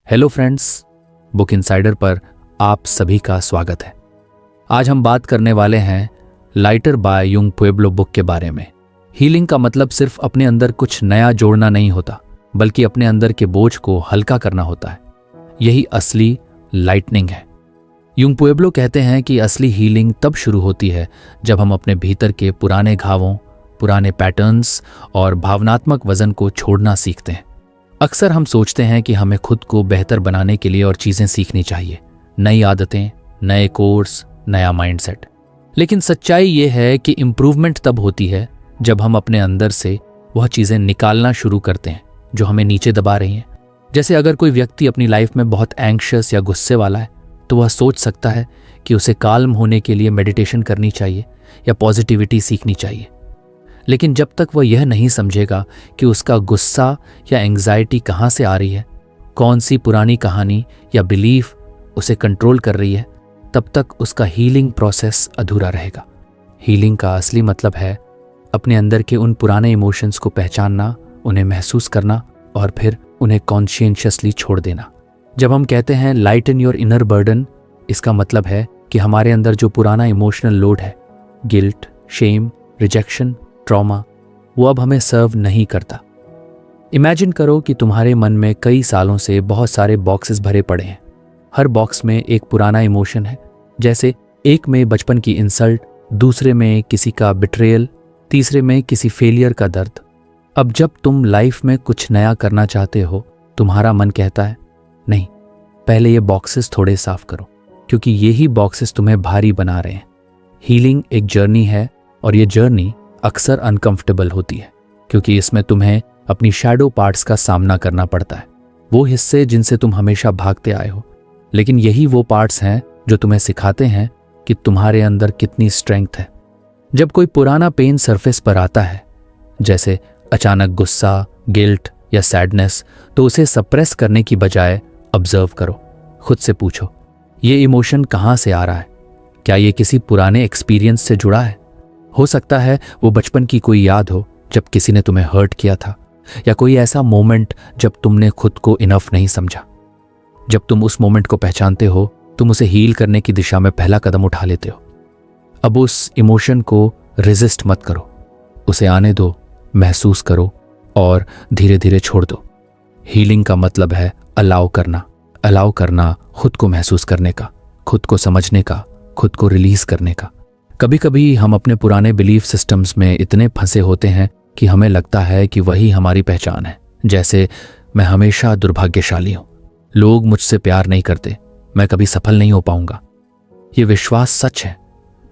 Hello friends, book insider पर आप सभी का स्वागत है। आज हम बात करने वाले हैं lighter by Yung Pueblo book के बारे में। हीलिंग का मतलब सिर्फ अपने अंदर कुछ नया जोड़ना नहीं होता, बल्कि अपने अंदर के बोझ को हल्का करना होता है। यही असली लाइटनिंग है। युंग पुएब्लो कहते हैं कि असली हीलिंग तब शुरू होती है जब हम अपने भीतर के पुराने घावों, पुराने पैटर्न्स और भावनात्मक वजन को छोड़ना सीखते हैं। अक्सर हम सोचते हैं कि हमें खुद को बेहतर बनाने के लिए और चीज़ें सीखनी चाहिए, नई आदतें, नए कोर्स, नया माइंडसेट। लेकिन सच्चाई ये है कि इम्प्रूवमेंट तब होती है जब हम अपने अंदर से वह चीज़ें निकालना शुरू करते हैं जो हमें नीचे दबा रही हैं। जैसे अगर कोई व्यक्ति अपनी लाइफ में बहुत एंग्शियस या गुस्से वाला है, तो वह सोच सकता है कि उसे काल्म होने के लिए मेडिटेशन करनी चाहिए या पॉजिटिविटी सीखनी चाहिए। लेकिन जब तक वह यह नहीं समझेगा कि उसका गुस्सा या एंग्जाइटी कहाँ से आ रही है, कौन सी पुरानी कहानी या बिलीफ उसे कंट्रोल कर रही है, तब तक उसका हीलिंग प्रोसेस अधूरा रहेगा। हीलिंग का असली मतलब है अपने अंदर के उन पुराने इमोशंस को पहचानना, उन्हें महसूस करना और फिर उन्हें कॉन्शियसली छोड़ देना। जब हम कहते हैं लाइटन योर इनर बर्डन, इसका मतलब है कि हमारे अंदर जो पुराना इमोशनल लोड है, गिल्ट, शेम, रिजेक्शन, ट्रॉमा, वो अब हमें सर्व नहीं करता। इमेजिन करो कि तुम्हारे मन में कई सालों से बहुत सारे बॉक्सेस भरे पड़े हैं। हर बॉक्स में एक पुराना इमोशन है। जैसे एक में बचपन की इंसल्ट, दूसरे में किसी का बिट्रेयल, तीसरे में किसी फेलियर का दर्द। अब जब तुम लाइफ में कुछ नया करना चाहते हो, तुम्हारा मन कहता है नहीं, पहले ये बॉक्सेस थोड़े साफ करो, क्योंकि यही बॉक्सेस तुम्हें भारी बना रहे हैं। हीलिंग एक जर्नी है और ये जर्नी अक्सर अनकंफर्टेबल होती है, क्योंकि इसमें तुम्हें अपनी शैडो पार्ट्स का सामना करना पड़ता है, वो हिस्से जिनसे तुम हमेशा भागते आए हो। लेकिन यही वो पार्ट्स हैं जो तुम्हें सिखाते हैं कि तुम्हारे अंदर कितनी स्ट्रेंथ है। जब कोई पुराना पेन सरफेस पर आता है, जैसे अचानक गुस्सा, गिल्ट या सैडनेस, तो उसे सप्रेस करने की बजाय ऑब्जर्व करो। खुद से पूछो, ये इमोशन कहाँ से आ रहा है? क्या ये किसी पुराने एक्सपीरियंस से जुड़ा है? हो सकता है वो बचपन की कोई याद हो जब किसी ने तुम्हें हर्ट किया था, या कोई ऐसा मोमेंट जब तुमने खुद को इनफ नहीं समझा। जब तुम उस मोमेंट को पहचानते हो, तुम उसे हील करने की दिशा में पहला कदम उठा लेते हो। अब उस इमोशन को रेजिस्ट मत करो, उसे आने दो, महसूस करो और धीरे धीरे छोड़ दो। हीलिंग का मतलब है अलाउ करना खुद को महसूस करने का, खुद को समझने का, खुद को रिलीज करने का। कभी कभी हम अपने पुराने बिलीफ सिस्टम्स में इतने फंसे होते हैं कि हमें लगता है कि वही हमारी पहचान है। जैसे, मैं हमेशा दुर्भाग्यशाली हूं, लोग मुझसे प्यार नहीं करते, मैं कभी सफल नहीं हो पाऊंगा। ये विश्वास सच है?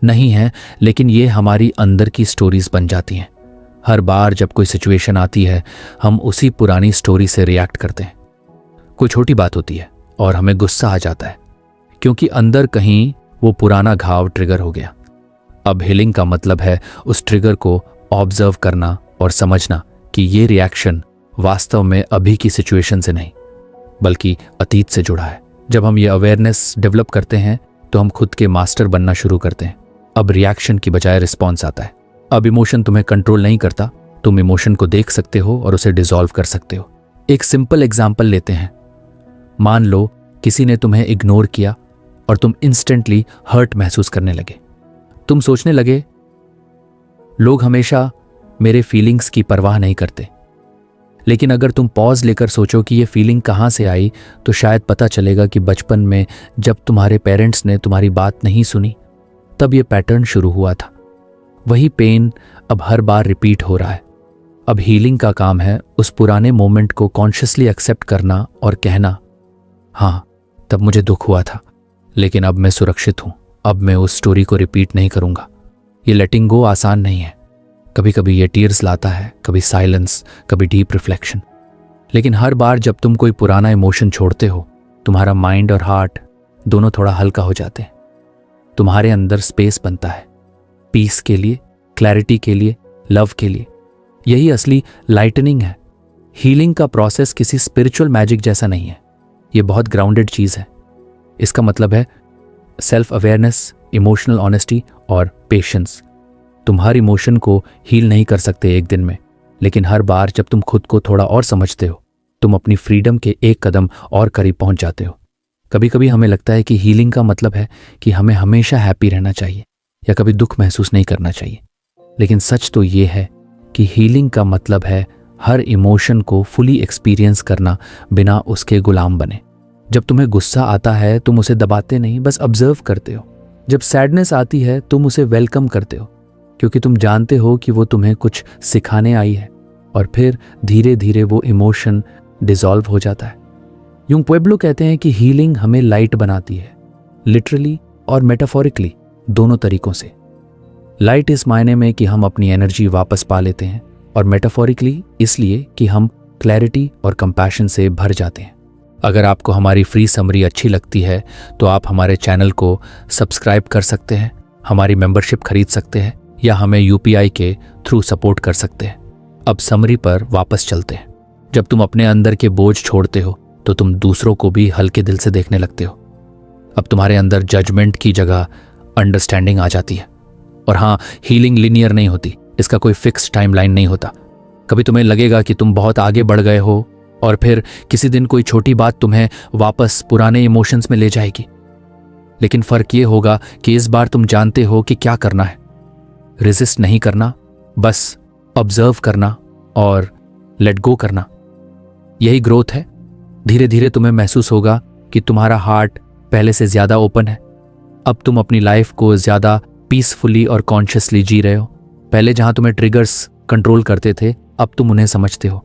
नहीं है, लेकिन ये हमारी अंदर की स्टोरीज बन जाती हैं। हर बार जब कोई सिचुएशन आती है, हम उसी पुरानी स्टोरी से रिएक्ट करते हैं। कोई छोटी बात होती है और हमें गुस्सा आ जाता है, क्योंकि अंदर कहीं वो पुराना घाव ट्रिगर हो गया। अब हीलिंग का मतलब है उस ट्रिगर को ऑब्जर्व करना और समझना कि ये रिएक्शन वास्तव में अभी की सिचुएशन से नहीं, बल्कि अतीत से जुड़ा है। जब हम ये अवेयरनेस डेवलप करते हैं, तो हम खुद के मास्टर बनना शुरू करते हैं। अब रिएक्शन की बजाय रिस्पॉन्स आता है। अब इमोशन तुम्हें कंट्रोल नहीं करता, तुम इमोशन को देख सकते हो और उसे डिसॉल्व कर सकते हो। एक सिंपल एग्जाम्पल लेते हैं। मान लो किसी ने तुम्हें इग्नोर किया और तुम इंस्टेंटली हर्ट महसूस करने लगे। तुम सोचने लगे, लोग हमेशा मेरे फीलिंग्स की परवाह नहीं करते। लेकिन अगर तुम पॉज लेकर सोचो कि ये फीलिंग कहाँ से आई, तो शायद पता चलेगा कि बचपन में जब तुम्हारे पेरेंट्स ने तुम्हारी बात नहीं सुनी, तब ये पैटर्न शुरू हुआ था। वही पेन अब हर बार रिपीट हो रहा है। अब हीलिंग का काम है उस पुराने मोमेंट को कॉन्शियसली एक्सेप्ट करना और कहना, हाँ, तब मुझे दुख हुआ था, लेकिन अब मैं सुरक्षित हूं, अब मैं उस स्टोरी को रिपीट नहीं करूंगा। ये लेटिंग गो आसान नहीं है। कभी कभी ये टीयर्स लाता है, कभी साइलेंस, कभी डीप रिफ्लेक्शन। लेकिन हर बार जब तुम कोई पुराना इमोशन छोड़ते हो, तुम्हारा माइंड और हार्ट दोनों थोड़ा हल्का हो जाते हैं। तुम्हारे अंदर स्पेस बनता है, पीस के लिए, क्लैरिटी के लिए, लव के लिए। यही असली लाइटनिंग है। हीलिंग का प्रोसेस किसी स्पिरिचुअल मैजिक जैसा नहीं है, ये बहुत ग्राउंडेड चीज़ है। इसका मतलब है सेल्फ अवेयरनेस, इमोशनल ऑनेस्टी और पेशेंस। तुम हर इमोशन को हील नहीं कर सकते एक दिन में, लेकिन हर बार जब तुम खुद को थोड़ा और समझते हो, तुम अपनी फ्रीडम के एक कदम और करीब पहुंच जाते हो। कभी कभी हमें लगता है कि हीलिंग का मतलब है कि हमें हमेशा हैप्पी रहना चाहिए या कभी दुख महसूस नहीं करना चाहिए। लेकिन सच तो ये है कि हीलिंग का मतलब है हर इमोशन को फुली एक्सपीरियंस करना बिना उसके गुलाम बने। जब तुम्हें गुस्सा आता है तुम उसे दबाते नहीं, बस ऑब्जर्व करते हो। जब सैडनेस आती है तुम उसे वेलकम करते हो, क्योंकि तुम जानते हो कि वो तुम्हें कुछ सिखाने आई है। और फिर धीरे धीरे वो इमोशन डिसॉल्व हो जाता है। यूंग पुएब्लो कहते हैं कि हीलिंग हमें लाइट बनाती है, लिटरली और मेटाफोरिकली, दोनों तरीकों से। लाइट इस मायने में कि हम अपनी एनर्जी वापस पा लेते हैं, और मेटाफोरिकली इसलिए कि हम क्लैरिटी और कंपैशन से भर जाते हैं। अगर आपको हमारी फ्री समरी अच्छी लगती है तो आप हमारे चैनल को सब्सक्राइब कर सकते हैं, हमारी मेंबरशिप खरीद सकते हैं या हमें यूपीआई के थ्रू सपोर्ट कर सकते हैं। अब समरी पर वापस चलते हैं। जब तुम अपने अंदर के बोझ छोड़ते हो तो तुम दूसरों को भी हल्के दिल से देखने लगते हो। अब तुम्हारे अंदर जजमेंट की जगह अंडरस्टैंडिंग आ जाती है। और हाँ, हीलिंग लिनियर नहीं होती, इसका कोई फिक्स टाइमलाइन नहीं होता। कभी तुम्हें लगेगा कि तुम बहुत आगे बढ़ गए हो और फिर किसी दिन कोई छोटी बात तुम्हें वापस पुराने इमोशंस में ले जाएगी। लेकिन फर्क ये होगा कि इस बार तुम जानते हो कि क्या करना है। रेजिस्ट नहीं करना, बस ऑब्जर्व करना और लेट गो करना। यही ग्रोथ है। धीरे धीरे तुम्हें महसूस होगा कि तुम्हारा हार्ट पहले से ज्यादा ओपन है। अब तुम अपनी लाइफ को ज्यादा पीसफुली और कॉन्शियसली जी रहे हो। पहले जहां तुम्हें ट्रिगर्स कंट्रोल करते थे, अब तुम उन्हें समझते हो।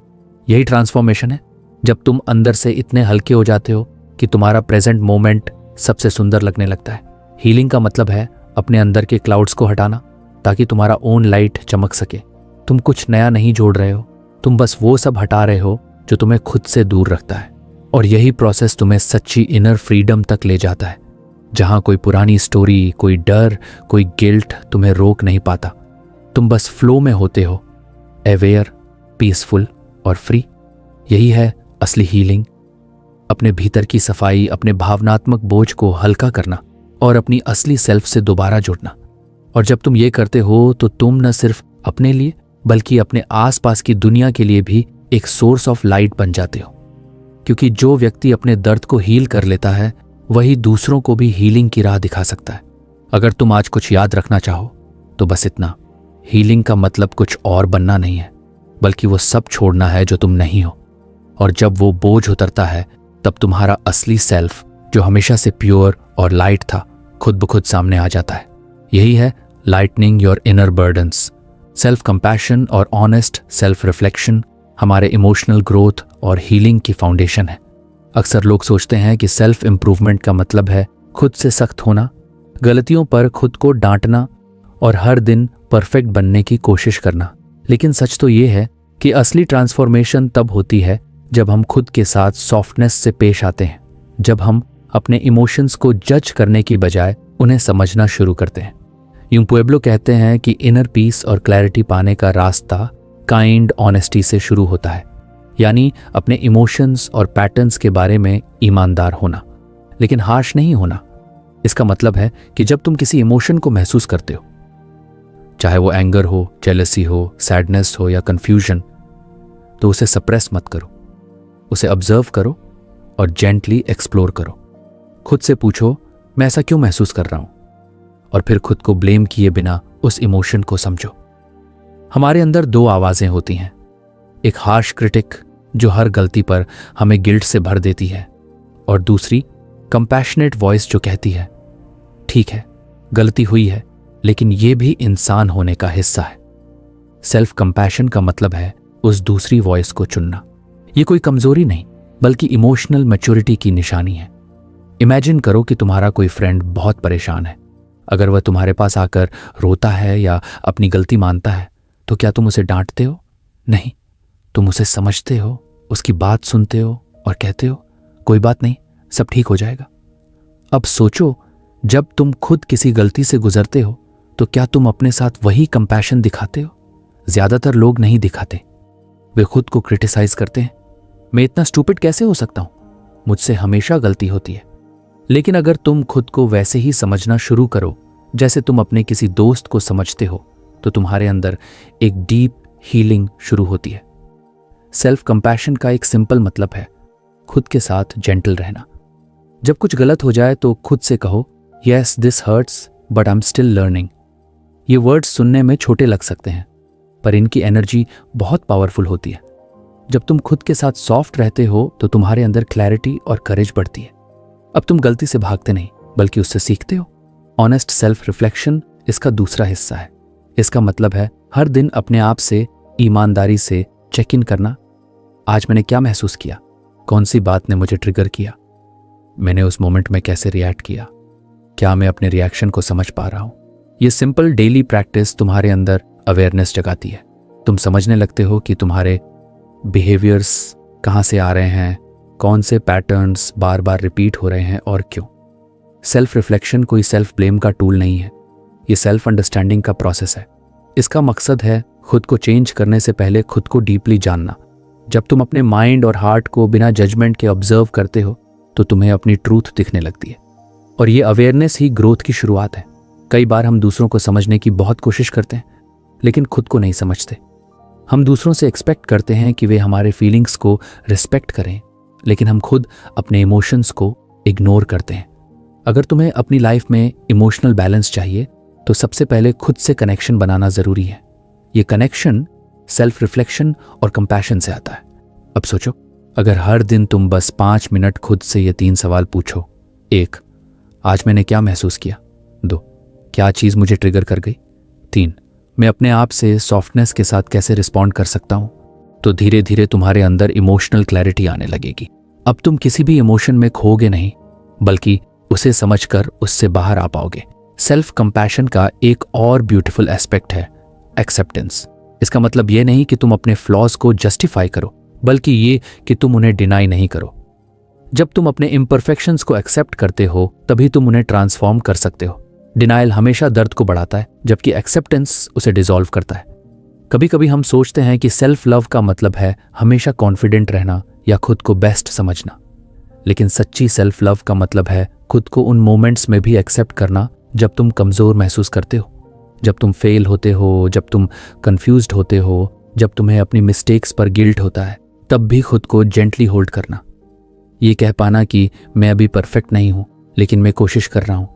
यही ट्रांसफॉर्मेशन है, जब तुम अंदर से इतने हल्के हो जाते हो कि तुम्हारा प्रेजेंट मोमेंट सबसे सुंदर लगने लगता है। हीलिंग का मतलब है अपने अंदर के क्लाउड्स को हटाना ताकि तुम्हारा ओन लाइट चमक सके। तुम कुछ नया नहीं जोड़ रहे हो, तुम बस वो सब हटा रहे हो जो तुम्हें खुद से दूर रखता है। और यही प्रोसेस तुम्हें सच्ची इनर फ्रीडम तक ले जाता है, जहां कोई पुरानी स्टोरी, कोई डर, कोई गिल्ट तुम्हें रोक नहीं पाता। तुम बस फ्लो में होते हो, अवेयर, पीसफुल और फ्री। यही है असली हीलिंग। अपने भीतर की सफाई, अपने भावनात्मक बोझ को हल्का करना और अपनी असली सेल्फ से दोबारा जुड़ना। और जब तुम ये करते हो तो तुम न सिर्फ अपने लिए बल्कि अपने आसपास की दुनिया के लिए भी एक सोर्स ऑफ लाइट बन जाते हो। क्योंकि जो व्यक्ति अपने दर्द को हील कर लेता है वही दूसरों को भी हीलिंग की राह दिखा सकता है। अगर तुम आज कुछ याद रखना चाहो तो बस इतना, हीलिंग का मतलब कुछ और बनना नहीं है, बल्कि वो सब छोड़ना है जो तुम नहीं हो। और जब वो बोझ उतरता है तब तुम्हारा असली सेल्फ, जो हमेशा से प्योर और लाइट था, खुद ब खुद सामने आ जाता है। यही है lightning your inner burdens. Self compassion और ऑनेस्ट सेल्फ रिफ्लेक्शन हमारे इमोशनल ग्रोथ और हीलिंग की फाउंडेशन है। अक्सर लोग सोचते हैं कि सेल्फ इंप्रूवमेंट का मतलब है खुद से सख्त होना, गलतियों पर खुद को डांटना और हर दिन परफेक्ट बनने की कोशिश करना। लेकिन सच तो ये है कि असली ट्रांसफॉर्मेशन तब होती है जब हम खुद के साथ सॉफ्टनेस से पेश आते हैं, जब हम अपने इमोशंस को जज करने की बजाय उन्हें समझना शुरू करते हैं। यूं पुएब्लो कहते हैं कि इनर पीस और क्लैरिटी पाने का रास्ता काइंड ऑनेस्टी से शुरू होता है, यानी अपने इमोशंस और पैटर्न्स के बारे में ईमानदार होना, लेकिन हार्श नहीं होना। इसका मतलब है कि जब तुम किसी इमोशन को महसूस करते हो, चाहे वो एंगर हो, जेलसी हो, सैडनेस हो या कंफ्यूजन, तो उसे सप्रेस मत करो। उसे ऑब्जर्व करो और जेंटली एक्सप्लोर करो। खुद से पूछो, मैं ऐसा क्यों महसूस कर रहा हूं? और फिर खुद को ब्लेम किए बिना उस इमोशन को समझो। हमारे अंदर दो आवाजें होती हैं, एक हार्श क्रिटिक जो हर गलती पर हमें गिल्ट से भर देती है, और दूसरी कंपैशनेट वॉइस जो कहती है, ठीक है, गलती हुई है, लेकिन ये भी इंसान होने का हिस्सा है। सेल्फ कंपैशन का मतलब है उस दूसरी वॉइस को चुनना। ये कोई कमजोरी नहीं, बल्कि इमोशनल मैच्योरिटी की निशानी है। इमेजिन करो कि तुम्हारा कोई फ्रेंड बहुत परेशान है। अगर वह तुम्हारे पास आकर रोता है या अपनी गलती मानता है, तो क्या तुम उसे डांटते हो? नहीं, तुम उसे समझते हो, उसकी बात सुनते हो और कहते हो, कोई बात नहीं, सब ठीक हो जाएगा। अब सोचो, जब तुम खुद किसी गलती से गुजरते हो तो क्या तुम अपने साथ वही कंपैशन दिखाते हो? ज्यादातर लोग नहीं दिखाते। वे खुद को क्रिटिसाइज करते हैं, मैं इतना स्टूपिड कैसे हो सकता हूं, मुझसे हमेशा गलती होती है। लेकिन अगर तुम खुद को वैसे ही समझना शुरू करो जैसे तुम अपने किसी दोस्त को समझते हो, तो तुम्हारे अंदर एक डीप हीलिंग शुरू होती है। सेल्फ कंपैशन का एक सिंपल मतलब है खुद के साथ जेंटल रहना। जब कुछ गलत हो जाए तो खुद से कहो, yes this hurts but I am still learning. ये वर्ड्स सुनने में छोटे लग सकते हैं, पर इनकी एनर्जी बहुत पावरफुल होती है। जब तुम खुद के साथ सॉफ्ट रहते हो तो तुम्हारे अंदर क्लैरिटी और करेज बढ़ती है। अब तुम गलती से भागते नहीं, बल्कि उससे सीखते हो। ऑनेस्ट सेल्फ रिफ्लेक्शन इसका दूसरा हिस्सा है। इसका मतलब है हर दिन अपने आप से ईमानदारी से चेक इन करना। आज मैंने क्या महसूस किया, कौन सी बात ने मुझे ट्रिगर किया, मैंने उस मोमेंट में कैसे रिएक्ट किया, क्या मैं अपने रिएक्शन को समझ पा रहा हूं। ये सिंपल डेली प्रैक्टिस तुम्हारे अंदर अवेयरनेस जगाती है। तुम समझने लगते हो कि तुम्हारे बिहेवियर्स कहाँ से आ रहे हैं, कौन से पैटर्न्स बार बार रिपीट हो रहे हैं और क्यों। सेल्फ रिफ्लेक्शन कोई सेल्फ ब्लेम का टूल नहीं है, ये सेल्फ अंडरस्टैंडिंग का प्रोसेस है। इसका मकसद है खुद को चेंज करने से पहले खुद को डीपली जानना। जब तुम अपने माइंड और हार्ट को बिना जजमेंट के ऑब्जर्व करते हो तो तुम्हें अपनी ट्रूथ दिखने लगती है, और ये अवेयरनेस ही ग्रोथ की शुरुआत है। कई बार हम दूसरों को समझने की बहुत कोशिश करते हैं, लेकिन खुद को नहीं समझते। हम दूसरों से एक्सपेक्ट करते हैं कि वे हमारे फीलिंग्स को रिस्पेक्ट करें, लेकिन हम खुद अपने इमोशंस को इग्नोर करते हैं। अगर तुम्हें अपनी लाइफ में इमोशनल बैलेंस चाहिए तो सबसे पहले खुद से कनेक्शन बनाना जरूरी है। ये कनेक्शन सेल्फ रिफ्लेक्शन और कंपैशन से आता है। अब सोचो, अगर हर दिन तुम बस 5 मिनट खुद से ये 3 सवाल पूछो। 1, आज मैंने क्या महसूस किया। 2, क्या चीज़ मुझे ट्रिगर कर गई। 3, मैं अपने आप से सॉफ्टनेस के साथ कैसे रिस्पॉन्ड कर सकता हूं, तो धीरे धीरे तुम्हारे अंदर इमोशनल क्लैरिटी आने लगेगी। अब तुम किसी भी इमोशन में खोगे नहीं, बल्कि उसे समझकर उससे बाहर आ पाओगे। सेल्फ कंपैशन का एक और ब्यूटीफुल एस्पेक्ट है एक्सेप्टेंस। इसका मतलब ये नहीं कि तुम अपने फ्लॉज को जस्टिफाई करो, बल्कि ये कि तुम उन्हें डिनाई नहीं करो। जब तुम अपने इम्परफेक्शंस को एक्सेप्ट करते हो तभी तुम उन्हें ट्रांसफॉर्म कर सकते हो। डिनाइल हमेशा दर्द को बढ़ाता है, जबकि एक्सेप्टेंस उसे डिसॉल्व करता है। कभी कभी हम सोचते हैं कि सेल्फ लव का मतलब है हमेशा कॉन्फिडेंट रहना या खुद को बेस्ट समझना, लेकिन सच्ची सेल्फ लव का मतलब है खुद को उन मोमेंट्स में भी एक्सेप्ट करना जब तुम कमज़ोर महसूस करते हो, जब तुम फेल होते हो, जब तुम कंफ्यूज्ड होते हो, जब तुम्हें अपनी मिस्टेक्स पर गिल्ट होता है, तब भी खुद को जेंटली होल्ड करना। ये कह पाना कि मैं अभी परफेक्ट नहीं हूं, लेकिन मैं कोशिश कर रहा हूं।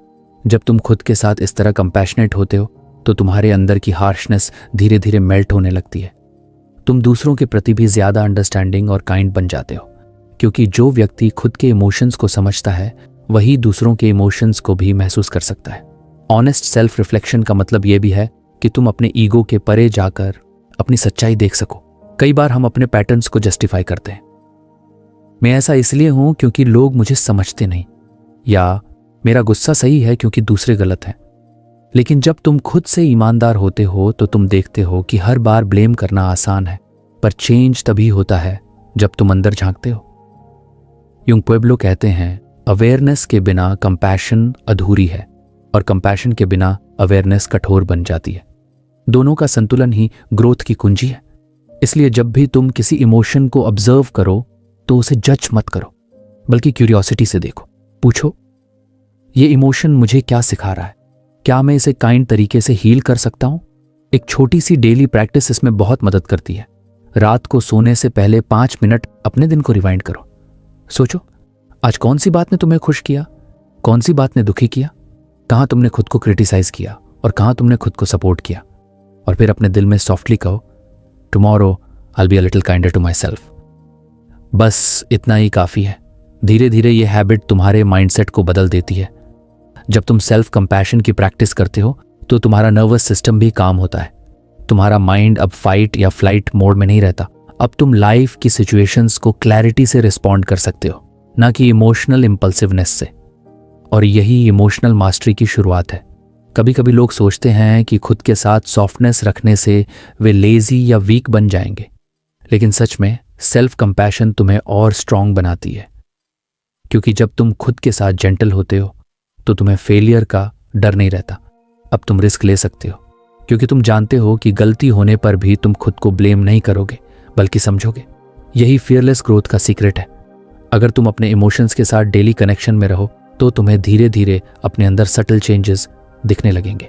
जब तुम खुद के साथ इस तरह कंपैशनेट होते हो तो तुम्हारे अंदर की हार्शनेस धीरे धीरे मेल्ट होने लगती है। तुम दूसरों के प्रति भी ज़्यादा अंडरस्टैंडिंग और काइंड बन जाते हो, क्योंकि जो व्यक्ति खुद के इमोशंस को समझता है वही दूसरों के इमोशंस को भी महसूस कर सकता है। ऑनेस्ट सेल्फ रिफ्लेक्शन का मतलब ये भी है कि तुम अपने ईगो के परे जाकर अपनी सच्चाई देख सको। कई बार हम अपने पैटर्न्स को जस्टिफाई करते हैं। मैं ऐसा इसलिए हूं क्योंकि लोग मुझे समझते नहीं, या मेरा गुस्सा सही है क्योंकि दूसरे गलत हैं। लेकिन जब तुम खुद से ईमानदार होते हो तो तुम देखते हो कि हर बार ब्लेम करना आसान है, पर चेंज तभी होता है जब तुम अंदर झांकते हो। यूंग पुएब्लो कहते हैं, अवेयरनेस के बिना कंपैशन अधूरी है और कंपैशन के बिना अवेयरनेस कठोर बन जाती है। दोनों का संतुलन ही ग्रोथ की कुंजी है। इसलिए जब भी तुम किसी इमोशन को ऑब्जर्व करो तो उसे जज मत करो, बल्कि क्यूरियोसिटी से देखो। पूछो, ये इमोशन मुझे क्या सिखा रहा है? क्या मैं इसे काइंड तरीके से हील कर सकता हूं? एक छोटी सी डेली प्रैक्टिस इसमें बहुत मदद करती है। रात को सोने से पहले 5 मिनट अपने दिन को रिवाइंड करो। सोचो, आज कौन सी बात ने तुम्हें खुश किया, कौन सी बात ने दुखी किया, कहां तुमने खुद को क्रिटिसाइज किया और कहां तुमने खुद को सपोर्ट किया। और फिर अपने दिल में सॉफ्टली कहो, tomorrow I will be a little kinder to myself. बस इतना ही काफ़ी है। धीरे धीरे ये हैबिट तुम्हारे माइंडसेट को बदल देती है। जब तुम सेल्फ कंपैशन की प्रैक्टिस करते हो तो तुम्हारा नर्वस सिस्टम भी काम होता है। तुम्हारा माइंड अब फाइट या फ्लाइट मोड में नहीं रहता। अब तुम लाइफ की सिचुएशंस को क्लैरिटी से रिस्पॉन्ड कर सकते हो, ना कि इमोशनल इम्पल्सिवनेस से। और यही इमोशनल मास्टरी की शुरुआत है। कभी कभी लोग सोचते हैं कि खुद के साथ सॉफ्टनेस रखने से वे लेजी या वीक बन जाएंगे, लेकिन सच में सेल्फ कंपैशन तुम्हें और स्ट्रांग बनाती है। क्योंकि जब तुम खुद के साथ जेंटल होते हो तो तुम्हें फेलियर का डर नहीं रहता। अब तुम रिस्क ले सकते हो, क्योंकि तुम जानते हो कि गलती होने पर भी तुम खुद को ब्लेम नहीं करोगे, बल्कि समझोगे। यही फियरलेस ग्रोथ का सीक्रेट है। अगर तुम अपने इमोशंस के साथ डेली कनेक्शन में रहो तो तुम्हें धीरे धीरे अपने अंदर सटल चेंजेस दिखने लगेंगे।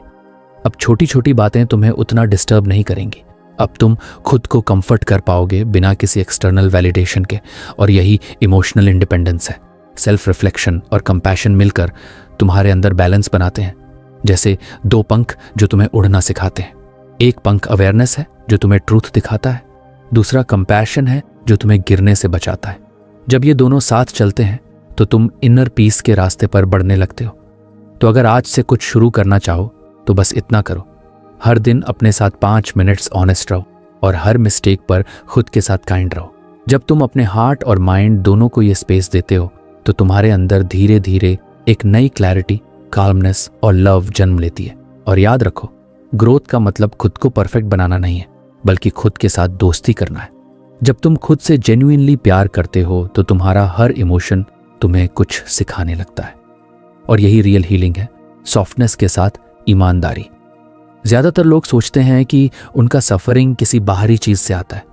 अब छोटी छोटी बातें तुम्हें उतना डिस्टर्ब नहीं करेंगी, अब तुम खुद को कंफर्ट कर पाओगे बिना किसी एक्सटर्नल वैलिडेशन के, और यही इमोशनल इंडिपेंडेंस है। सेल्फ रिफ्लेक्शन और कंपैशन मिलकर तुम्हारे अंदर बैलेंस बनाते हैं, जैसे दो पंख जो तुम्हें उड़ना सिखाते हैं। एक पंख अवेयरनेस है जो तुम्हें ट्रूथ दिखाता है, दूसरा कंपैशन है जो तुम्हें गिरने से बचाता है। जब ये दोनों साथ चलते हैं तो तुम इनर पीस के रास्ते पर बढ़ने लगते हो। तो अगर आज से कुछ शुरू करना चाहो तो बस इतना करो, हर दिन अपने साथ 5 मिनट्स ऑनेस्ट रहो और हर मिस्टेक पर खुद के साथ काइंड रहो। जब तुम अपने हार्ट और माइंड दोनों को ये स्पेस देते हो तो तुम्हारे अंदर धीरे धीरे एक नई क्लैरिटी, काल्मनेस और लव जन्म लेती है। और याद रखो, ग्रोथ का मतलब खुद को परफेक्ट बनाना नहीं है, बल्कि खुद के साथ दोस्ती करना है। जब तुम खुद से जेन्युइनली प्यार करते हो तो तुम्हारा हर इमोशन तुम्हें कुछ सिखाने लगता है, और यही रियल हीलिंग है, सॉफ्टनेस के साथ ईमानदारी। ज्यादातर लोग सोचते हैं कि उनका सफरिंग किसी बाहरी चीज से आता है,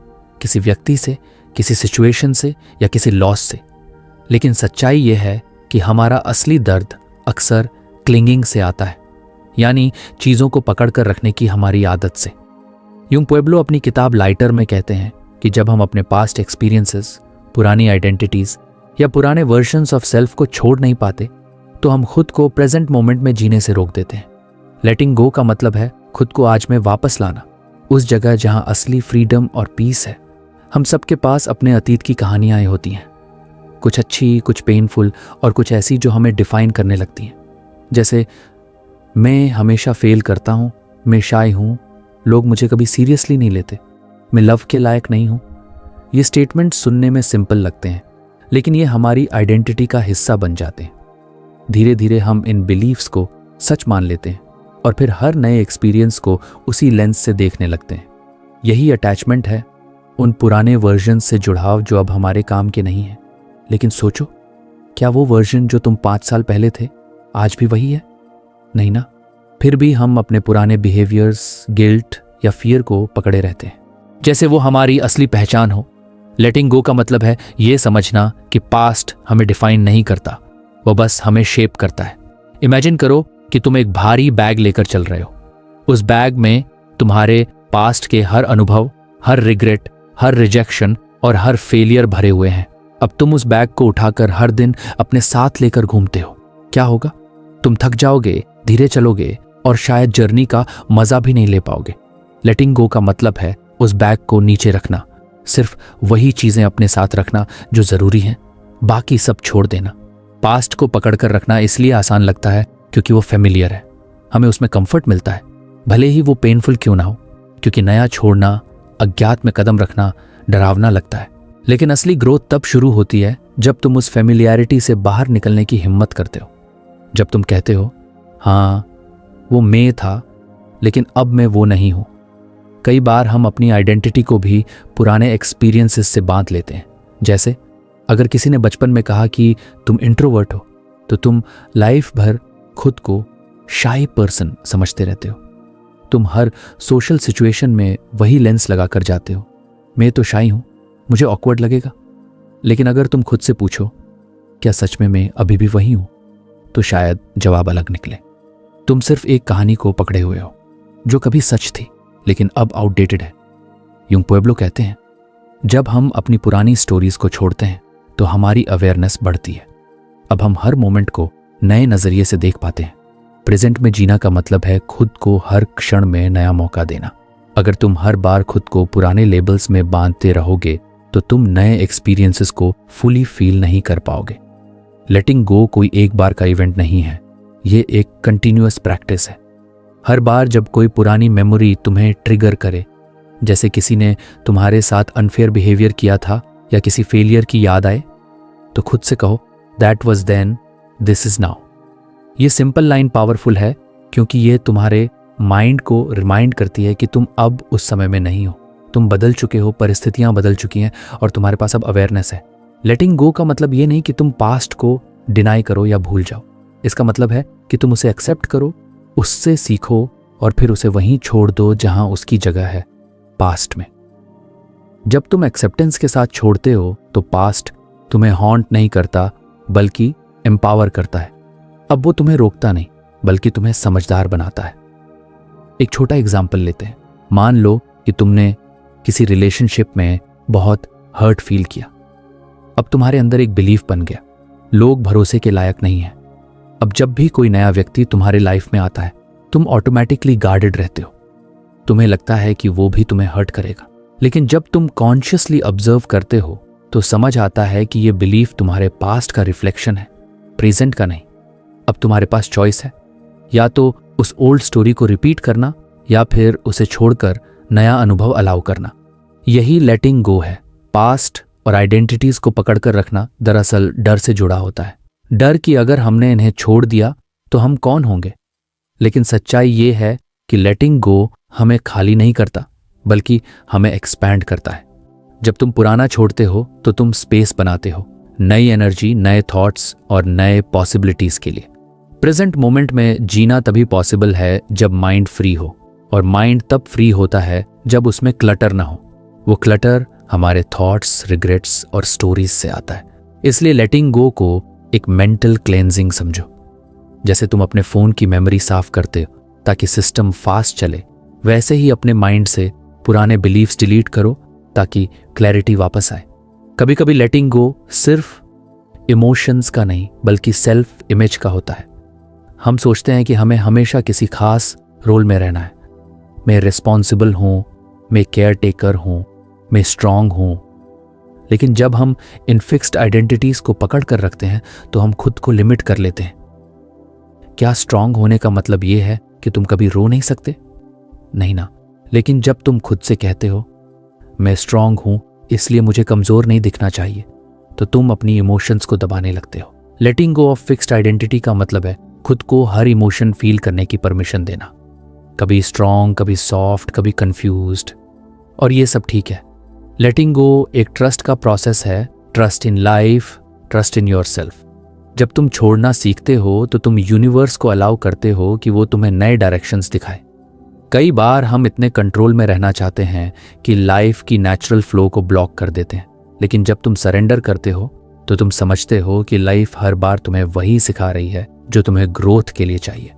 किसी व्यक्ति से, किसी सिचुएशन से या किसी लॉस से। लेकिन सच्चाई यह है कि हमारा असली दर्द अक्सर क्लिंगिंग से आता है, यानी चीजों को पकड़कर रखने की हमारी आदत से। यूंग पुएब्लो अपनी किताब लाइटर में कहते हैं कि जब हम अपने पास्ट एक्सपीरियंसेस, पुरानी आइडेंटिटीज या पुराने वर्जन्स ऑफ सेल्फ को छोड़ नहीं पाते तो हम खुद को प्रेजेंट मोमेंट में जीने से रोक देते हैं। लेटिंग गो का मतलब है खुद को आज में वापस लाना, उस जगह जहां असली फ्रीडम और पीस है। हम सबके पास अपने अतीत की कहानियां होती हैं, कुछ अच्छी, कुछ पेनफुल और कुछ ऐसी जो हमें डिफाइन करने लगती हैं। जैसे मैं हमेशा फेल करता हूँ, मैं शाय हूँ, लोग मुझे कभी सीरियसली नहीं लेते, मैं लव के लायक नहीं हूँ। ये स्टेटमेंट सुनने में सिंपल लगते हैं, लेकिन ये हमारी आइडेंटिटी का हिस्सा बन जाते हैं। धीरे धीरे हम इन बिलीव्स को सच मान लेते हैं और फिर हर नए एक्सपीरियंस को उसी लेंस से देखने लगते हैं। यही अटैचमेंट है, उन पुराने वर्जन से जुड़ाव जो अब हमारे काम के नहीं है। लेकिन सोचो, क्या वो वर्जन जो तुम 5 साल पहले थे आज भी वही है? नहीं ना। फिर भी हम अपने पुराने बिहेवियर्स, गिल्ट या फियर को पकड़े रहते हैं, जैसे वो हमारी असली पहचान हो। लेटिंग गो का मतलब है ये समझना कि पास्ट हमें डिफाइन नहीं करता, वो बस हमें शेप करता है। इमेजिन करो कि तुम एक भारी बैग लेकर चल रहे हो। उस बैग में तुम्हारे पास्ट के हर अनुभव, हर रिग्रेट, हर रिजेक्शन और हर फेलियर भरे हुए हैं। अब तुम उस बैग को उठाकर हर दिन अपने साथ लेकर घूमते हो। क्या होगा? तुम थक जाओगे, धीरे चलोगे और शायद जर्नी का मजा भी नहीं ले पाओगे। लेटिंग गो का मतलब है उस बैग को नीचे रखना, सिर्फ वही चीजें अपने साथ रखना जो जरूरी हैं, बाकी सब छोड़ देना। पास्ट को पकड़कर रखना इसलिए आसान लगता है क्योंकि वो फेमिलियर है, हमें उसमें कंफर्ट मिलता है, भले ही वो पेनफुल क्यों ना हो, क्योंकि नया छोड़ना, अज्ञात में कदम रखना डरावना लगता है। लेकिन असली ग्रोथ तब शुरू होती है जब तुम उस फेमिलियरिटी से बाहर निकलने की हिम्मत करते हो। जब तुम कहते हो, हाँ वो मैं था लेकिन अब मैं वो नहीं हूं। कई बार हम अपनी आइडेंटिटी को भी पुराने एक्सपीरियंसेस से बांध लेते हैं। जैसे अगर किसी ने बचपन में कहा कि तुम इंट्रोवर्ट हो तो तुम लाइफ भर खुद को शाई पर्सन समझते रहते हो। तुम हर सोशल सिचुएशन में वही लेंस लगाकर जाते हो, मैं तो शाई हूं, मुझे ऑकवर्ड लगेगा। लेकिन अगर तुम खुद से पूछो क्या सच में मैं अभी भी वही हूं, तो शायद जवाब अलग निकले। तुम सिर्फ एक कहानी को पकड़े हुए हो जो कभी सच थी लेकिन अब आउटडेटेड है। यूंग पुएब्लो कहते हैं, जब हम अपनी पुरानी स्टोरीज को छोड़ते हैं तो हमारी अवेयरनेस बढ़ती है। अब हम हर मोमेंट को नए नजरिए से देख पाते हैं। प्रेजेंट में जीना का मतलब है खुद को हर क्षण में नया मौका देना। अगर तुम हर बार खुद को पुराने लेबल्स में बांधते रहोगे तो तुम नए एक्सपीरियंसेस को फुली फील नहीं कर पाओगे। लेटिंग गो कोई एक बार का इवेंट नहीं है, ये एक कंटिन्यूअस प्रैक्टिस है। हर बार जब कोई पुरानी मेमोरी तुम्हें ट्रिगर करे, जैसे किसी ने तुम्हारे साथ अनफेयर बिहेवियर किया था या किसी फेलियर की याद आए, तो खुद से कहो, that was then, this is now. ये सिंपल लाइन पावरफुल है क्योंकि ये तुम्हारे माइंड को रिमाइंड करती है कि तुम अब उस समय में नहीं हो, तुम बदल चुके हो, परिस्थितियां बदल चुकी हैं और तुम्हारे पास अब अवेयरनेस है। लेटिंग गो का मतलब ये नहीं कि तुम पास्ट को डिनाई करो या भूल जाओ। इसका मतलब है कि तुम उसे एक्सेप्ट करो, उससे सीखो और फिर उसे वहीं छोड़ दो जहां उसकी जगह है, पास्ट में। जब तुम एक्सेप्टेंस के साथ छोड़ते हो तो पास्ट तुम्हें हॉन्ट नहीं करता बल्कि एम्पावर करता है। अब वो तुम्हें रोकता नहीं बल्कि तुम्हें समझदार बनाता है। एक छोटा एग्जाम्पल लेते हैं। मान लो कि तुमने किसी रिलेशनशिप में बहुत हर्ट फील किया। अब तुम्हारे अंदर एक बिलीफ बन गया, लोग भरोसे के लायक नहीं हैं। अब जब भी कोई नया व्यक्ति तुम्हारे लाइफ में आता है, तुम ऑटोमेटिकली गार्डेड रहते हो। तुम्हें लगता है कि वो भी तुम्हें हर्ट करेगा। लेकिन जब तुम कॉन्शियसली ऑब्जर्व करते हो तो समझ आता है कि ये बिलीफ तुम्हारे पास्ट का रिफ्लेक्शन है, प्रेजेंट का नहीं। अब तुम्हारे पास चॉइस है, या तो उस ओल्ड स्टोरी को रिपीट करना या फिर उसे छोड़कर नया अनुभव अलाउ करना। यही लेटिंग गो है। पास्ट और आइडेंटिटीज को पकड़कर रखना दरअसल डर से जुड़ा होता है। डर कि अगर हमने इन्हें छोड़ दिया तो हम कौन होंगे। लेकिन सच्चाई ये है कि लेटिंग गो हमें खाली नहीं करता, बल्कि हमें एक्सपैंड करता है। जब तुम पुराना छोड़ते हो तो तुम स्पेस बनाते हो, नई एनर्जी, नए थॉट्स और नए पॉसिबिलिटीज के लिए। प्रेजेंट मोमेंट में जीना तभी पॉसिबल है जब माइंड फ्री हो, और माइंड तब फ्री होता है जब उसमें क्लटर ना हो। वो क्लटर हमारे थॉट्स, रिग्रेट्स और स्टोरीज से आता है। इसलिए लेटिंग गो को एक मेंटल क्लेंजिंग समझो। जैसे तुम अपने फोन की मेमोरी साफ करते हो ताकि सिस्टम फास्ट चले, वैसे ही अपने माइंड से पुराने बिलीफ्स डिलीट करो ताकि क्लैरिटी वापस आए। कभी कभी लेटिंग गो सिर्फ इमोशंस का नहीं बल्कि सेल्फ इमेज का होता है। हम सोचते हैं कि हमें हमेशा किसी खास रोल में रहना है। मैं रिस्पॉन्सिबल हूं, मैं केयर टेकर हूं, मैं स्ट्रांग हूं। लेकिन जब हम इन फिक्स्ड आइडेंटिटीज को पकड़ कर रखते हैं तो हम खुद को लिमिट कर लेते हैं। क्या स्ट्रांग होने का मतलब यह है कि तुम कभी रो नहीं सकते? नहीं ना। लेकिन जब तुम खुद से कहते हो मैं स्ट्रांग हूं इसलिए मुझे कमजोर नहीं दिखना चाहिए, तो तुम अपनी इमोशंस को दबाने लगते हो। लेटिंग गो ऑफ फिक्स्ड आइडेंटिटी का मतलब है खुद को हर इमोशन फील करने की परमिशन देना। कभी स्ट्रांग, कभी सॉफ्ट, कभी कंफ्यूज्ड, और ये सब ठीक है। लेटिंग गो एक ट्रस्ट का प्रोसेस है। Trust in life, trust in yourself. जब तुम छोड़ना सीखते हो तो तुम यूनिवर्स को अलाउ करते हो कि वो तुम्हें नए डायरेक्शंस दिखाए। कई बार हम इतने कंट्रोल में रहना चाहते हैं कि लाइफ की नेचुरल फ्लो को ब्लॉक कर देते हैं। लेकिन जब तुम सरेंडर करते हो तो तुम समझते हो कि लाइफ हर बार तुम्हें वही सिखा रही है जो तुम्हें ग्रोथ के लिए चाहिए।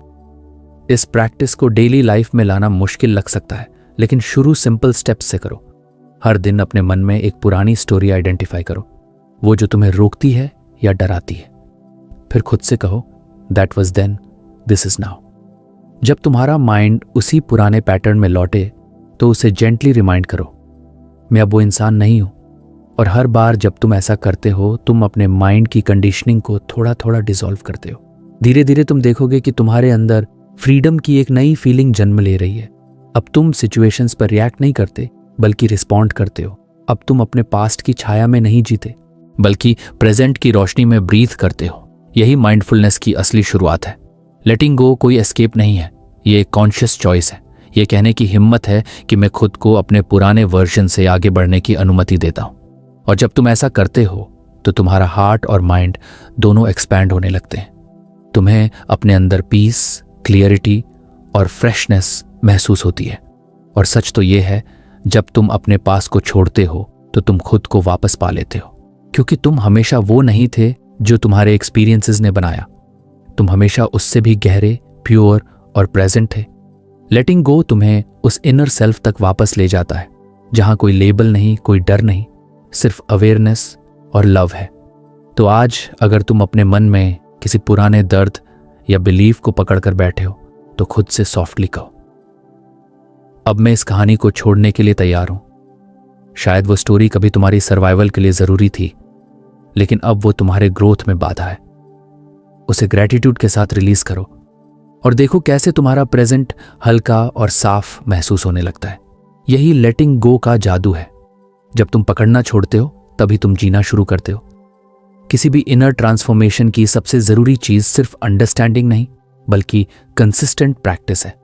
इस प्रैक्टिस को डेली लाइफ में लाना मुश्किल लग सकता है, लेकिन शुरू सिंपल स्टेप्स से करो। हर दिन अपने मन में एक पुरानी स्टोरी आइडेंटिफाई करो, वो जो तुम्हें रोकती है या डराती है। फिर खुद से कहो that was then, this is now. जब तुम्हारा माइंड उसी पुराने पैटर्न में लौटे तो उसे जेंटली रिमाइंड करो मैं अब वो इंसान नहीं हूं। और हर बार जब तुम ऐसा करते हो तुम अपने माइंड की कंडीशनिंग को थोड़ा थोड़ा डिसॉल्व करते हो। धीरे धीरे तुम देखोगे कि तुम्हारे अंदर फ्रीडम की एक नई फीलिंग जन्म ले रही है। अब तुम सिचुएशंस पर रिएक्ट नहीं करते बल्कि रिस्पॉन्ड करते हो। अब तुम अपने पास्ट की छाया में नहीं जीते बल्कि प्रेजेंट की रोशनी में ब्रीथ करते हो। यही माइंडफुलनेस की असली शुरुआत है। लेटिंग गो कोई एस्केप नहीं है, ये एक कॉन्शियस चॉइस है। ये कहने की हिम्मत है कि मैं खुद को अपने पुराने वर्जन से आगे बढ़ने की अनुमति देता हूं। और जब तुम ऐसा करते हो तो तुम्हारा हार्ट और माइंड दोनों एक्सपैंड होने लगते हैं। तुम्हें अपने अंदर पीस, क्लियरिटी और फ्रेशनेस महसूस होती है। और सच तो ये है, जब तुम अपने पास को छोड़ते हो तो तुम खुद को वापस पा लेते हो, क्योंकि तुम हमेशा वो नहीं थे जो तुम्हारे एक्सपीरियंसेस ने बनाया। तुम हमेशा उससे भी गहरे, प्योर और प्रेजेंट थे। लेटिंग गो तुम्हें उस इनर सेल्फ तक वापस ले जाता है जहां कोई लेबल नहीं, कोई डर नहीं, सिर्फ अवेयरनेस और लव है। तो आज अगर तुम अपने मन में किसी पुराने दर्द या बिलीफ को पकड़कर बैठे हो तो खुद से सॉफ्टली कहो अब मैं इस कहानी को छोड़ने के लिए तैयार हूं। शायद वो स्टोरी कभी तुम्हारी सर्वाइवल के लिए जरूरी थी, लेकिन अब वो तुम्हारे ग्रोथ में बाधा है। उसे ग्रैटिट्यूड के साथ रिलीज करो और देखो कैसे तुम्हारा प्रेजेंट हल्का और साफ महसूस होने लगता है। यही लेटिंग गो का जादू है। जब तुम पकड़ना छोड़ते हो तभी तुम जीना शुरू करते हो। किसी भी इनर ट्रांसफॉर्मेशन की सबसे जरूरी चीज सिर्फ अंडरस्टैंडिंग नहीं बल्कि कंसिस्टेंट प्रैक्टिस है।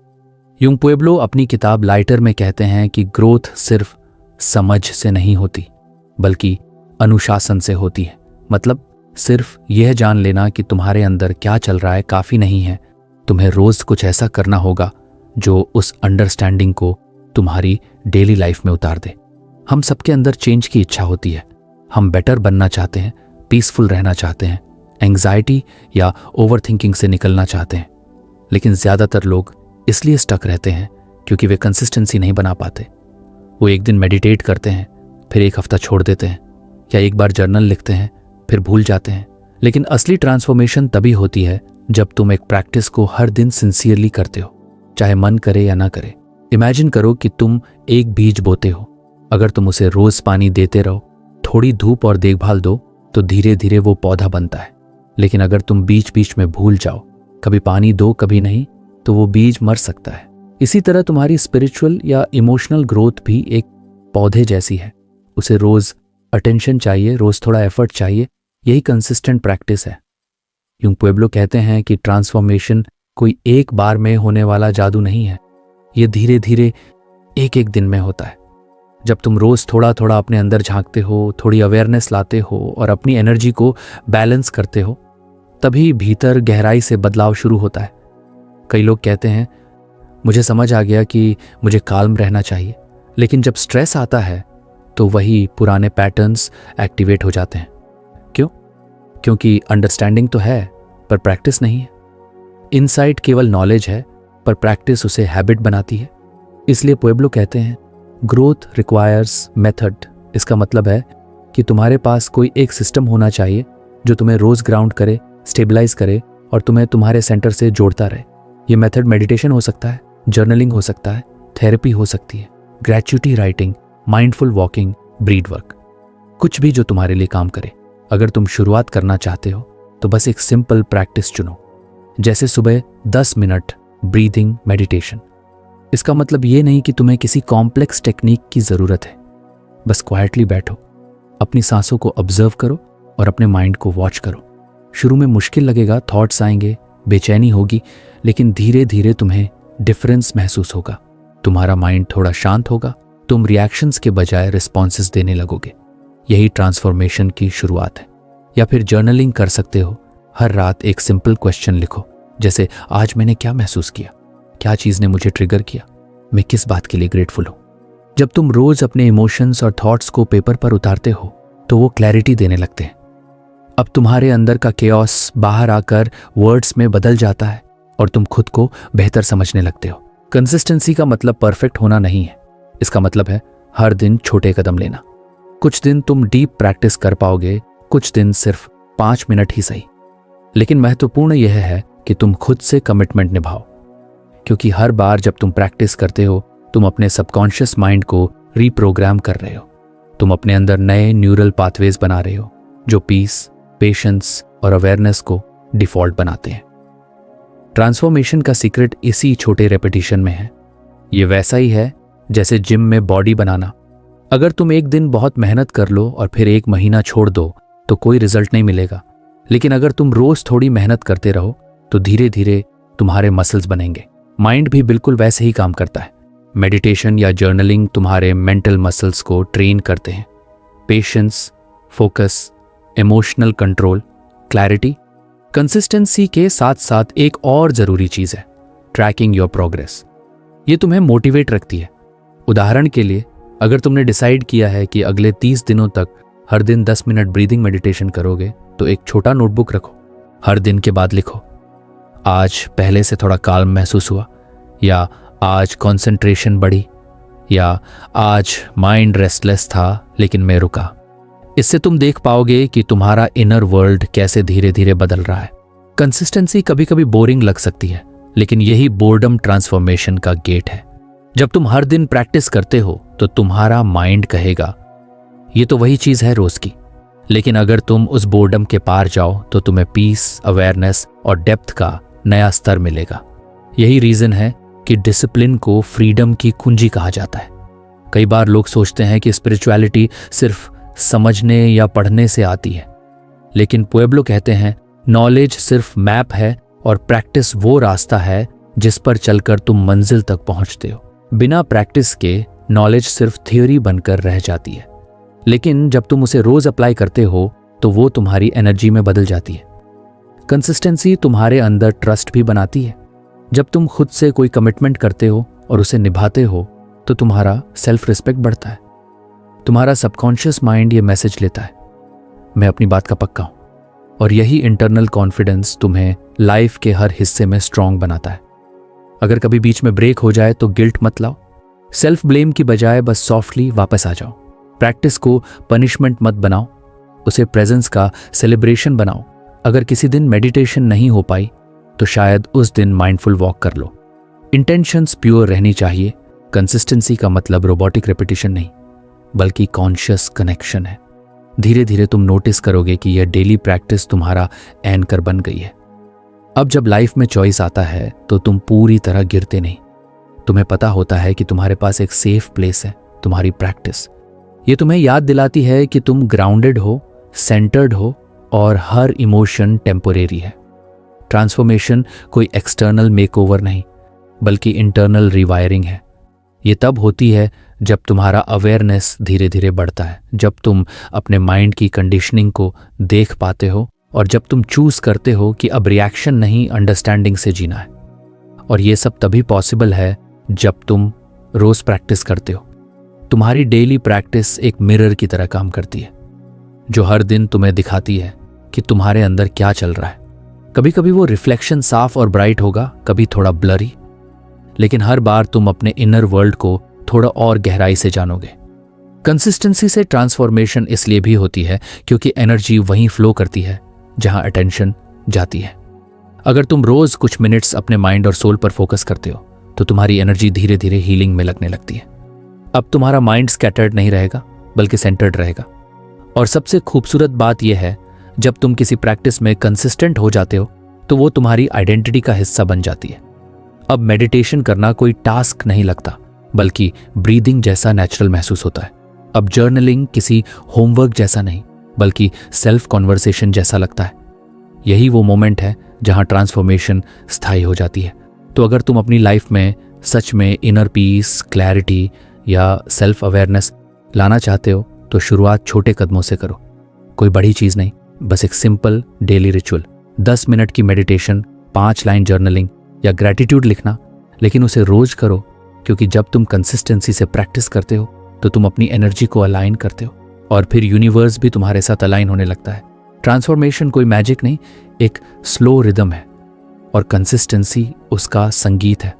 यूंग पुएब्लो अपनी किताब लाइटर में कहते हैं कि ग्रोथ सिर्फ समझ से नहीं होती बल्कि अनुशासन से होती है। मतलब सिर्फ यह जान लेना कि तुम्हारे अंदर क्या चल रहा है काफी नहीं है, तुम्हें रोज कुछ ऐसा करना होगा जो उस अंडरस्टैंडिंग को तुम्हारी डेली लाइफ में उतार दे। हम सबके अंदर चेंज की इच्छा होती है। हम बेटर बनना चाहते हैं, पीसफुल रहना चाहते हैं, एंग्जाइटी या ओवरथिंकिंग से निकलना चाहते हैं। लेकिन ज्यादातर लोग इसलिए स्टक रहते हैं क्योंकि वे कंसिस्टेंसी नहीं बना पाते। वो एक दिन मेडिटेट करते हैं, फिर एक हफ्ता छोड़ देते हैं, या एक बार जर्नल लिखते हैं फिर भूल जाते हैं। लेकिन असली ट्रांसफॉर्मेशन तभी होती है जब तुम एक प्रैक्टिस को हर दिन सिंसियरली करते हो, चाहे मन करे या ना करे। इमेजिन करो कि तुम एक बीज बोते हो। अगर तुम उसे रोज पानी देते रहो, थोड़ी धूप और देखभाल दो, तो धीरे धीरे वो पौधा बनता है। लेकिन अगर तुम बीच बीच में भूल जाओ, कभी पानी दो कभी नहीं, तो वो बीज मर सकता है। इसी तरह तुम्हारी स्पिरिचुअल या इमोशनल ग्रोथ भी एक पौधे जैसी है। उसे रोज अटेंशन चाहिए, रोज थोड़ा एफर्ट चाहिए। यही कंसिस्टेंट प्रैक्टिस है। यूंग पुएब्लो कहते हैं कि ट्रांसफॉर्मेशन कोई एक बार में होने वाला जादू नहीं है, ये धीरे धीरे एक एक दिन में होता है। जब तुम रोज थोड़ा थोड़ा अपने अंदर झांकते हो, थोड़ी अवेयरनेस लाते हो और अपनी एनर्जी को बैलेंस करते हो, तभी भीतर गहराई से बदलाव शुरू होता है। कई लोग कहते हैं मुझे समझ आ गया कि मुझे काल्म रहना चाहिए, लेकिन जब स्ट्रेस आता है तो वही पुराने पैटर्न्स एक्टिवेट हो जाते हैं। क्यों? क्योंकि अंडरस्टैंडिंग तो है पर प्रैक्टिस नहीं है। इनसाइट केवल नॉलेज है पर प्रैक्टिस उसे हैबिट बनाती है। इसलिए पुएब्लो कहते हैं ग्रोथ रिक्वायर्स मेथड। इसका मतलब है कि तुम्हारे पास कोई एक सिस्टम होना चाहिए जो तुम्हें रोज ग्राउंड करे, स्टेबलाइज करे और तुम्हें तुम्हारे सेंटर से जोड़ता रहे। ये मेथड मेडिटेशन हो सकता है, जर्नलिंग हो सकता है, थेरेपी हो सकती है, gratuity writing, mindful walking, breed work, कुछ भी जो तुम्हारे लिए काम करे। अगर तुम शुरुआत करना चाहते हो तो बस एक सिंपल प्रैक्टिस चुनो, जैसे सुबह 10 मिनट ब्रीदिंग मेडिटेशन। इसका मतलब ये नहीं कि तुम्हें किसी कॉम्प्लेक्स टेक्निक की जरूरत है। बस क्वाइटली बैठो, अपनी सांसों को ऑब्जर्व करो और अपने माइंड को वॉच करो। शुरू में मुश्किल लगेगा, थॉट्स आएंगे, बेचैनी होगी, लेकिन धीरे धीरे तुम्हें डिफरेंस महसूस होगा। तुम्हारा माइंड थोड़ा शांत होगा, तुम रिएक्शंस के बजाय रिस्पॉन्सेस देने लगोगे। यही ट्रांसफॉर्मेशन की शुरुआत है। या फिर जर्नलिंग कर सकते हो। हर रात एक सिंपल क्वेश्चन लिखो, जैसे आज मैंने क्या महसूस किया, क्या चीज़ ने मुझे ट्रिगर किया, मैं किस बात के लिए ग्रेटफुल हूँ। जब तुम रोज अपने इमोशंस और थॉट्स को पेपर पर उतारते हो तो वो क्लैरिटी देने लगते हैं। अब तुम्हारे अंदर का केओस बाहर आकर वर्ड्स में बदल जाता है और तुम खुद को बेहतर समझने लगते हो। कंसिस्टेंसी का मतलब परफेक्ट होना नहीं है। इसका मतलब है हर दिन छोटे कदम लेना। कुछ दिन तुम डीप प्रैक्टिस कर पाओगे, कुछ दिन सिर्फ 5 मिनट ही सही। लेकिन महत्वपूर्ण यह है कि तुम खुद से कमिटमेंट निभाओ, क्योंकि हर बार जब तुम प्रैक्टिस करते हो तुम अपने सबकॉन्शियस माइंड को रीप्रोग्राम कर रहे हो। तुम अपने अंदर नए न्यूरल पाथवेज बना रहे हो जो पीस, पेशेंस और अवेयरनेस को डिफॉल्ट बनाते हैं। ट्रांसफॉर्मेशन का सीक्रेट इसी छोटे रेपिटेशन में है। ये वैसा ही है जैसे जिम में बॉडी बनाना। अगर तुम एक दिन बहुत मेहनत कर लो और फिर 1 महीना छोड़ दो तो कोई रिजल्ट नहीं मिलेगा। लेकिन अगर तुम रोज थोड़ी मेहनत करते रहो तो धीरे धीरे तुम्हारे मसल्स बनेंगे। माइंड भी बिल्कुल वैसे ही काम करता है। मेडिटेशन या जर्नलिंग तुम्हारे मेंटल मसल्स को ट्रेन करते हैं। Patience, focus, emotional control, clarity. Consistency के साथ साथ एक और जरूरी चीज है, ट्रैकिंग योर प्रोग्रेस। ये तुम्हें मोटिवेट रखती है। उदाहरण के लिए, अगर तुमने डिसाइड किया है कि अगले 30 दिनों तक हर दिन 10 मिनट ब्रीदिंग मेडिटेशन करोगे, तो एक छोटा नोटबुक रखो। हर दिन के बाद लिखो, आज पहले से थोड़ा काल्म महसूस हुआ, या आज कंसंट्रेशन बढ़ी, या आज माइंड रेस्टलेस था लेकिन मैं रुका। इससे तुम देख पाओगे कि तुम्हारा इनर वर्ल्ड कैसे धीरे धीरे बदल रहा है। कंसिस्टेंसी कभी कभी बोरिंग लग सकती है, लेकिन यही बोर्डम ट्रांसफॉर्मेशन का गेट है। जब तुम हर दिन प्रैक्टिस करते हो तो तुम्हारा माइंड कहेगा ये तो वही चीज है रोज की। लेकिन अगर तुम उस बोर्डम के पार जाओ तो तुम्हें पीस, अवेयरनेस और डेप्थ का नया स्तर मिलेगा। यही रीजन है कि डिसिप्लिन को फ्रीडम की कुंजी कहा जाता है। कई बार लोग सोचते हैं कि स्पिरिचुअलिटी सिर्फ समझने या पढ़ने से आती है, लेकिन पुएब्लो कहते हैं नॉलेज सिर्फ मैप है और प्रैक्टिस वो रास्ता है जिस पर चलकर तुम मंजिल तक पहुंचते हो। बिना प्रैक्टिस के नॉलेज सिर्फ थ्योरी बनकर रह जाती है, लेकिन जब तुम उसे रोज अप्लाई करते हो तो वो तुम्हारी एनर्जी में बदल जाती है। कंसिस्टेंसी तुम्हारे अंदर ट्रस्ट भी बनाती है। जब तुम खुद से कोई कमिटमेंट करते हो और उसे निभाते हो तो तुम्हारा सेल्फ रिस्पेक्ट बढ़ता है। तुम्हारा सबकॉन्शियस माइंड ये मैसेज लेता है, मैं अपनी बात का पक्का हूं। और यही इंटरनल कॉन्फिडेंस तुम्हें लाइफ के हर हिस्से में स्ट्रांग बनाता है। अगर कभी बीच में ब्रेक हो जाए तो गिल्ट मत लाओ। सेल्फ ब्लेम की बजाय बस सॉफ्टली वापस आ जाओ। प्रैक्टिस को पनिशमेंट मत बनाओ, उसे प्रेजेंस का सेलिब्रेशन बनाओ। अगर किसी दिन मेडिटेशन नहीं हो पाई तो शायद उस दिन माइंडफुल वॉक कर लो। इंटेंशंस प्योर रहनी चाहिए। कंसिस्टेंसी का मतलब रोबोटिक रेपिटेशन नहीं, बल्कि कॉन्शियस कनेक्शन है। धीरे धीरे तुम नोटिस करोगे कि यह डेली प्रैक्टिस तुम्हारा एंकर बन गई है। अब जब लाइफ में चॉइस आता है तो तुम पूरी तरह गिरते नहीं। तुम्हें पता होता है कि तुम्हारे पास एक सेफ प्लेस है, तुम्हारी प्रैक्टिस। ये तुम्हें याद दिलाती है कि तुम ग्राउंडेड हो, सेंटर्ड हो और हर इमोशन टेम्पोरेरी है। ट्रांसफॉर्मेशन कोई एक्सटर्नल मेकओवर नहीं, बल्कि इंटरनल रिवायरिंग है। ये तब होती है जब तुम्हारा अवेयरनेस धीरे धीरे बढ़ता है, जब तुम अपने माइंड की कंडीशनिंग को देख पाते हो और जब तुम चूज करते हो कि अब रिएक्शन नहीं, अंडरस्टैंडिंग से जीना है। और ये सब तभी पॉसिबल है जब तुम रोज प्रैक्टिस करते हो। तुम्हारी डेली प्रैक्टिस एक मिरर की तरह काम करती है, जो हर दिन तुम्हें दिखाती है कि तुम्हारे अंदर क्या चल रहा है। कभी कभी वो रिफ्लेक्शन साफ और ब्राइट होगा, कभी थोड़ा ब्लरी, लेकिन हर बार तुम अपने इनर वर्ल्ड को थोड़ा और गहराई से जानोगे। कंसिस्टेंसी से ट्रांसफॉर्मेशन इसलिए भी होती है क्योंकि एनर्जी वहीं फ्लो करती है जहां अटेंशन जाती है। अगर तुम रोज कुछ मिनट्स अपने माइंड और सोल पर फोकस करते हो तो तुम्हारी एनर्जी धीरे धीरे हीलिंग में लगने लगती है। अब तुम्हारा माइंड स्कैटर्ड नहीं रहेगा, बल्कि सेंटर्ड रहेगा। और सबसे खूबसूरत बात यह है, जब तुम किसी प्रैक्टिस में कंसिस्टेंट हो जाते हो तो वो तुम्हारी आइडेंटिटी का हिस्सा बन जाती है। अब मेडिटेशन करना कोई टास्क नहीं लगता, बल्कि ब्रीदिंग जैसा नेचुरल महसूस होता है। अब जर्नलिंग किसी होमवर्क जैसा नहीं, बल्कि सेल्फ कॉन्वर्सेशन जैसा लगता है। यही वो मोमेंट है जहां ट्रांसफॉर्मेशन स्थायी हो जाती है। तो अगर तुम अपनी लाइफ में सच में इनर पीस, क्लैरिटी या सेल्फ अवेयरनेस लाना चाहते हो तो शुरुआत छोटे कदमों से करो। कोई बड़ी चीज़ नहीं, बस एक सिंपल डेली रिचुअल, 10 मिनट की मेडिटेशन, 5 लाइन जर्नलिंग या ग्रैटिट्यूड लिखना। लेकिन उसे रोज करो, क्योंकि जब तुम कंसिस्टेंसी से प्रैक्टिस करते हो तो तुम अपनी एनर्जी को अलाइन करते हो और फिर यूनिवर्स भी तुम्हारे साथ अलाइन होने लगता है। ट्रांसफॉर्मेशन कोई मैजिक नहीं, एक स्लो रिदम है और कंसिस्टेंसी उसका संगीत है।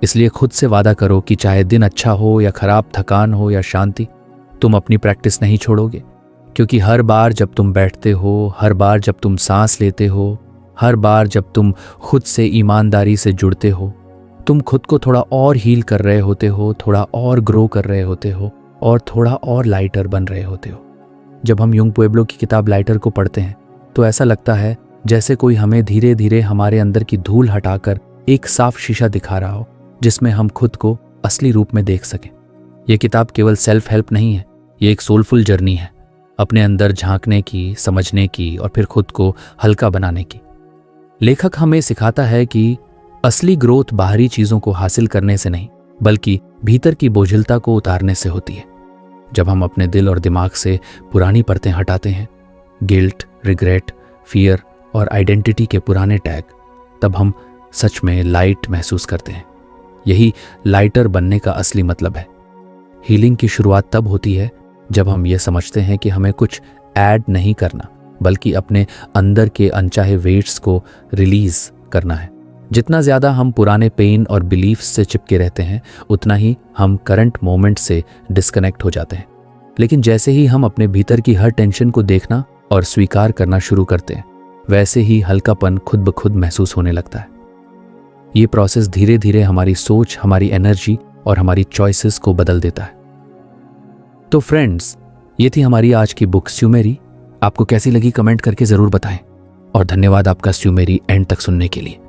इसलिए खुद से वादा करो कि चाहे दिन अच्छा हो या खराब, थकान हो या शांति, तुम अपनी प्रैक्टिस नहीं छोड़ोगे। क्योंकि हर बार जब तुम बैठते हो, हर बार जब तुम सांस लेते हो, हर बार जब तुम खुद से ईमानदारी से जुड़ते हो, तुम खुद को थोड़ा और हील कर रहे होते हो, थोड़ा और ग्रो कर रहे होते हो और थोड़ा और लाइटर बन रहे होते हो। जब हम युंग पुएब्लो की किताब लाइटर को पढ़ते हैं तो ऐसा लगता है जैसे कोई हमें धीरे धीरे हमारे अंदर की धूल हटाकर एक साफ शीशा दिखा रहा हो, जिसमें हम खुद को असली रूप में देख सकें। यह किताब केवल सेल्फ हेल्प नहीं है, ये एक सोलफुल जर्नी है, अपने अंदर झांकने की, समझने की और फिर खुद को हल्का बनाने की। लेखक हमें सिखाता है कि असली ग्रोथ बाहरी चीजों को हासिल करने से नहीं, बल्कि भीतर की बोझिलता को उतारने से होती है। जब हम अपने दिल और दिमाग से पुरानी परतें हटाते हैं, गिल्ट, रिग्रेट, फियर और आइडेंटिटी के पुराने टैग, तब हम सच में लाइट महसूस करते हैं। यही लाइटर बनने का असली मतलब है। हीलिंग की शुरुआत तब होती है जब हम ये समझते हैं कि हमें कुछ ऐड नहीं करना, बल्कि अपने अंदर के अनचाहे वेट्स को रिलीज करना है। जितना ज़्यादा हम पुराने पेन और बिलीफ्स से चिपके रहते हैं, उतना ही हम करंट मोमेंट से डिस्कनेक्ट हो जाते हैं। लेकिन जैसे ही हम अपने भीतर की हर टेंशन को देखना और स्वीकार करना शुरू करते हैं, वैसे ही हल्कापन खुद ब खुद महसूस होने लगता है। ये प्रोसेस धीरे धीरे हमारी सोच, हमारी एनर्जी और हमारी चॉइसेस को बदल देता है। तो फ्रेंड्स, ये थी हमारी आज की बुक स्यूमेरी। आपको कैसी लगी कमेंट करके ज़रूर बताएं और धन्यवाद आपका स्यूमेरी एंड तक सुनने के लिए।